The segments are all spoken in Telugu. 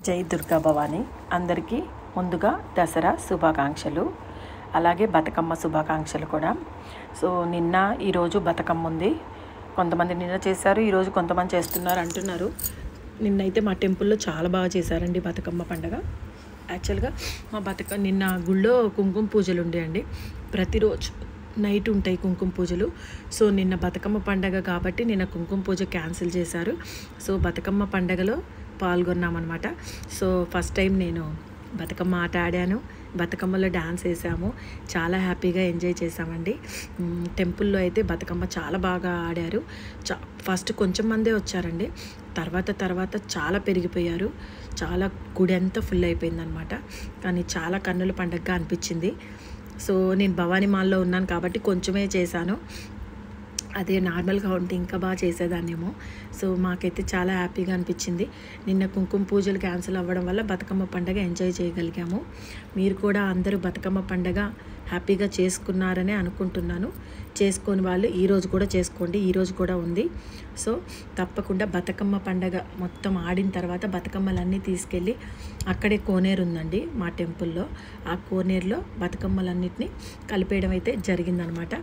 జై దుర్గా భవాని. అందరికీ ముందుగా దసరా శుభాకాంక్షలు, అలాగే బతుకమ్మ శుభాకాంక్షలు కూడా. సో ఈరోజు బతుకమ్మ ఉంది. కొంతమంది నిన్న చేశారు, ఈరోజు కొంతమంది చేస్తున్నారు అంటున్నారు. నిన్నైతే మా టెంపుల్లో చాలా బాగా చేశారండి బతుకమ్మ పండుగ. యాక్చువల్గా మా నిన్న గుళ్ళో కుంకుమ పూజలు ఉండేయండి. ప్రతిరోజు నైట్ ఉంటాయి కుంకుమ పూజలు. సో నిన్న బతుకమ్మ పండగ కాబట్టి నిన్న కుంకుమ పూజ క్యాన్సిల్ చేశారు. సో బతుకమ్మ పండగలో పాల్గొన్నామన్నమాట. సో ఫస్ట్ టైం నేను బతుకమ్మ ఆట ఆడాను, బతుకమ్మలో డ్యాన్స్ వేసాము, చాలా హ్యాపీగా ఎంజాయ్ చేసామండి. టెంపుల్లో అయితే బతుకమ్మ చాలా బాగా ఆడారు. ఫస్ట్ కొంచెం మందే వచ్చారండి, తర్వాత చాలా పెరిగిపోయారు. చాలా గుడి అంతా ఫుల్ అయిపోయిందనమాట. కానీ చాలా కన్నుల పండగగా అనిపించింది. సో నేను భవానీ మాల్లో ఉన్నాను కాబట్టి కొంచెమే చేశాను. అదే నార్మల్గా ఉంటే ఇంకా బాగా చేసేదాన్నేమో. సో మాకైతే చాలా హ్యాపీగా అనిపించింది. నిన్న కుంకుమ పూజలు క్యాన్సిల్ అవ్వడం వల్ల బతుకమ్మ పండుగ ఎంజాయ్ చేయగలిగాము. మీరు కూడా అందరూ బతుకమ్మ పండుగ హ్యాపీగా చేసుకున్నారని అనుకుంటున్నాను. చేసుకొని వాళ్ళు ఈరోజు కూడా చేసుకోండి, ఈరోజు కూడా ఉంది. సో తప్పకుండా బతుకమ్మ పండుగ మొత్తం ఆడిన తర్వాత బతుకమ్మలన్నీ తీసుకెళ్ళి అక్కడే కోనేరు ఉందండి మా టెంపుల్లో. ఆ కోనేరులో బతుకమ్మలన్నిటిని కలిపేయడం అయితే జరిగిందనమాట.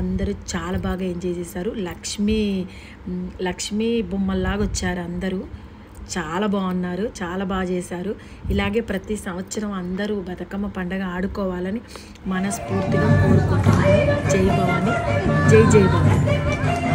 అందరూ చాలా బాగా ఎంజాయ్ చేశారు. లక్ష్మీ బొమ్మల్లాగా వచ్చారు అందరూ. చాలా బాగున్నారు, చాలా బాగా చేశారు. ఇలాగే ప్రతి సంవత్సరం అందరూ బతుకమ్మ పండుగ ఆడుకోవాలని మనస్ఫూర్తిగా కోరుకుంటున్నాను. జై భవాని, జై భవాని.